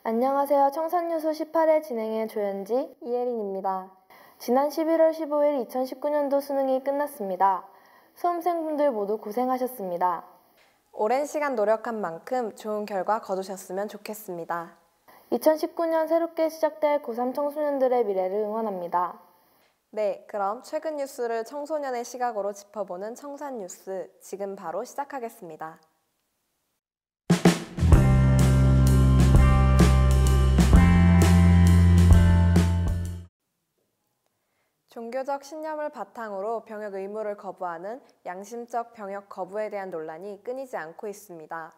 안녕하세요. 청산뉴스 18회 진행의 조현지, 이혜린입니다. 지난 11월 15일 2019년도 수능이 끝났습니다. 수험생분들 모두 고생하셨습니다. 오랜 시간 노력한 만큼 좋은 결과 거두셨으면 좋겠습니다. 2019년 새롭게 시작될 고3 청소년들의 미래를 응원합니다. 네, 그럼 최근 뉴스를 청소년의 시각으로 짚어보는 청산뉴스, 지금 바로 시작하겠습니다. 종교적 신념을 바탕으로 병역 의무를 거부하는 양심적 병역 거부에 대한 논란이 끊이지 않고 있습니다.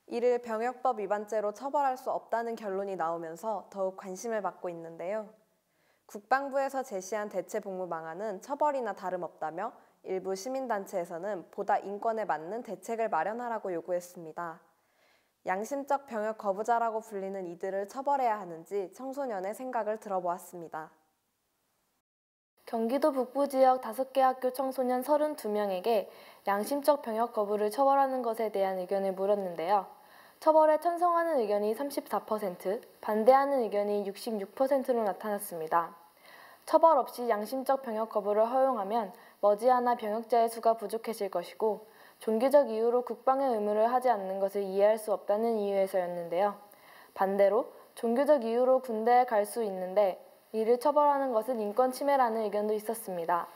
이를 병역법 위반죄로 처벌할 수 없다는 결론이 나오면서 더욱 관심을 받고 있는데요. 국방부에서 제시한 대체 복무 방안은 처벌이나 다름없다며 일부 시민단체에서는 보다 인권에 맞는 대책을 마련하라고 요구했습니다. 양심적 병역 거부자라고 불리는 이들을 처벌해야 하는지 청소년의 생각을 들어보았습니다. 경기도 북부 지역 5개 학교 청소년 32명에게 양심적 병역 거부를 처벌하는 것에 대한 의견을 물었는데요. 처벌에 찬성하는 의견이 34%, 반대하는 의견이 66%로 나타났습니다. 처벌 없이 양심적 병역 거부를 허용하면 머지않아 병역자의 수가 부족해질 것이고 종교적 이유로 국방의 의무를 하지 않는 것을 이해할 수 없다는 이유에서였는데요. 반대로 종교적 이유로 군대에 갈 수 있는데 이를 처벌하는 것은 인권 침해라는 의견도 있었습니다.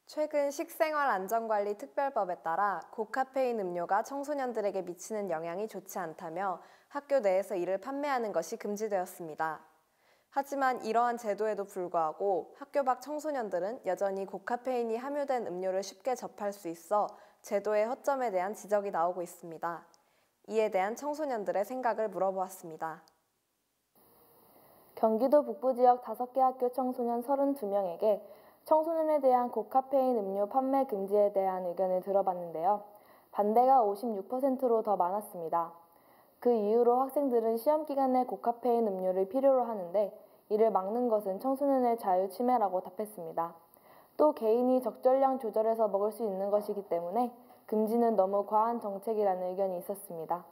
최근 식생활안전관리특별법에 따라 고카페인 음료가 청소년들에게 미치는 영향이 좋지 않다며 학교 내에서 이를 판매하는 것이 금지되었습니다. 하지만 이러한 제도에도 불구하고 학교 밖 청소년들은 여전히 고카페인이 함유된 음료를 쉽게 접할 수 있어 제도의 허점에 대한 지적이 나오고 있습니다. 이에 대한 청소년들의 생각을 물어보았습니다. 경기도 북부 지역 5개 학교 청소년 32명에게 청소년에 대한 고카페인 음료 판매 금지에 대한 의견을 들어봤는데요. 반대가 56%로 더 많았습니다. 그 이유로 학생들은 시험 기간에 고카페인 음료를 필요로 하는데 이를 막는 것은 청소년의 자유 침해라고 답했습니다. 또 개인이 적절량 조절해서 먹을 수 있는 것이기 때문에 금지는 너무 과한 정책이라는 의견이 있었습니다.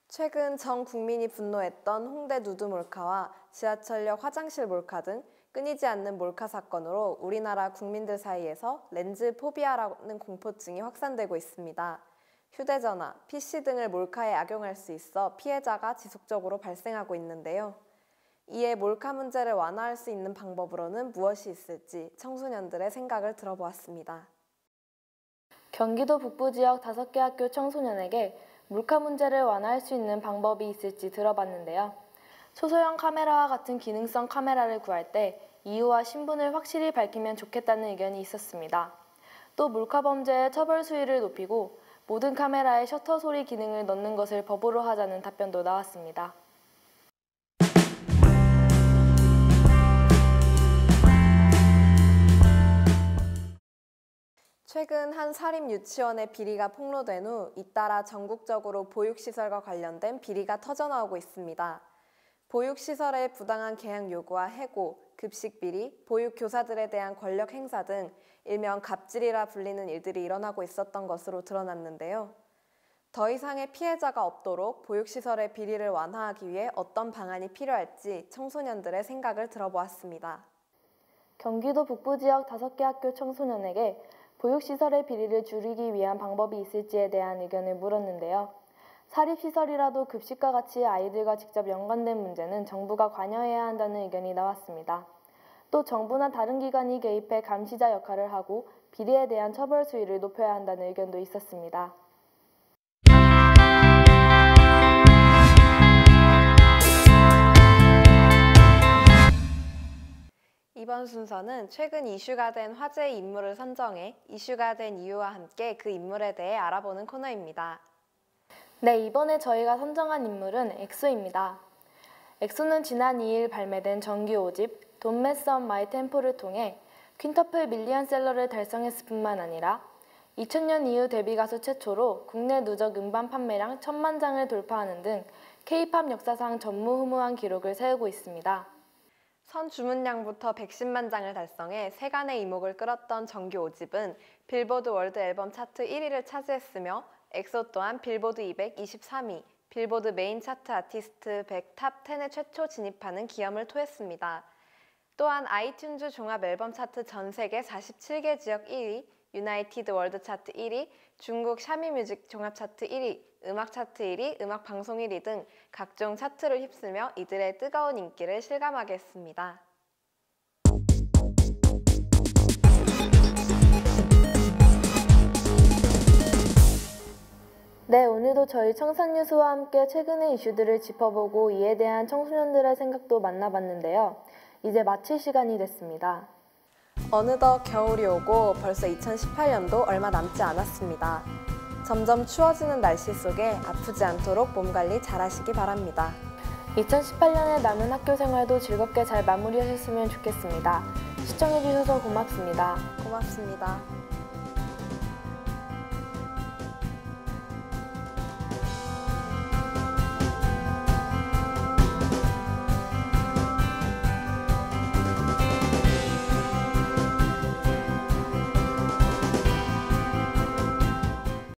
최근 전 국민이 분노했던 홍대 누드 몰카와 지하철역 화장실 몰카 등 끊이지 않는 몰카 사건으로 우리나라 국민들 사이에서 렌즈 포비아라는 공포증이 확산되고 있습니다. 휴대전화, PC 등을 몰카에 악용할 수 있어 피해자가 지속적으로 발생하고 있는데요. 이에 몰카 문제를 완화할 수 있는 방법으로는 무엇이 있을지 청소년들의 생각을 들어보았습니다. 경기도 북부 지역 5개 학교 청소년에게 몰카 문제를 완화할 수 있는 방법이 있을지 들어봤는데요. 초소형 카메라와 같은 기능성 카메라를 구할 때 이유와 신분을 확실히 밝히면 좋겠다는 의견이 있었습니다. 또 몰카 범죄의 처벌 수위를 높이고 모든 카메라에 셔터 소리 기능을 넣는 것을 법으로 하자는 답변도 나왔습니다. 최근 한 사립 유치원의 비리가 폭로된 후 잇따라 전국적으로 보육시설과 관련된 비리가 터져나오고 있습니다. 보육시설의 부당한 계약 요구와 해고, 급식 비리, 보육교사들에 대한 권력 행사 등 일명 갑질이라 불리는 일들이 일어나고 있었던 것으로 드러났는데요. 더 이상의 피해자가 없도록 보육시설의 비리를 완화하기 위해 어떤 방안이 필요할지 청소년들의 생각을 들어보았습니다. 경기도 북부 지역 5개 학교 청소년에게 보육시설의 비리를 줄이기 위한 방법이 있을지에 대한 의견을 물었는데요. 사립시설이라도 급식과 같이 아이들과 직접 연관된 문제는 정부가 관여해야 한다는 의견이 나왔습니다. 또 정부나 다른 기관이 개입해 감시자 역할을 하고 비리에 대한 처벌 수위를 높여야 한다는 의견도 있었습니다. 이번 순서는 최근 이슈가 된 화제의 인물을 선정해 이슈가 된 이유와 함께 그 인물에 대해 알아보는 코너입니다. 네, 이번에 저희가 선정한 인물은 엑소입니다. 엑소는 지난 2일 발매된 정규 5집 Don't Mess Up My Tempo를 통해 퀸터플 밀리언셀러를 달성했을 뿐만 아니라 2000년 이후 데뷔 가수 최초로 국내 누적 음반 판매량 1000만 장을 돌파하는 등 K-팝 역사상 전무후무한 기록을 세우고 있습니다. 선 주문량부터 110만 장을 달성해 세간의 이목을 끌었던 정규 5집은 빌보드 월드 앨범 차트 1위를 차지했으며 엑소 또한 빌보드 200 23위, 빌보드 메인 차트 아티스트 100 탑 10에 최초 진입하는 기염을 토했습니다. 또한 아이튠즈 종합 앨범 차트 전 세계 47개 지역 1위, 유나이티드 월드 차트 1위, 중국 샤미 뮤직 종합 차트 1위, 음악 차트 1위, 음악 방송 1위 등 각종 차트를 휩쓸며 이들의 뜨거운 인기를 실감하게 했습니다. 네, 오늘도 저희 청산뉴스와 함께 최근의 이슈들을 짚어보고 이에 대한 청소년들의 생각도 만나봤는데요. 이제 마칠 시간이 됐습니다. 어느덧 겨울이 오고 벌써 2018년도 얼마 남지 않았습니다. 점점 추워지는 날씨 속에 아프지 않도록 몸 관리 잘하시기 바랍니다. 2018년의 남은 학교 생활도 즐겁게 잘 마무리하셨으면 좋겠습니다. 시청해주셔서 고맙습니다. 고맙습니다.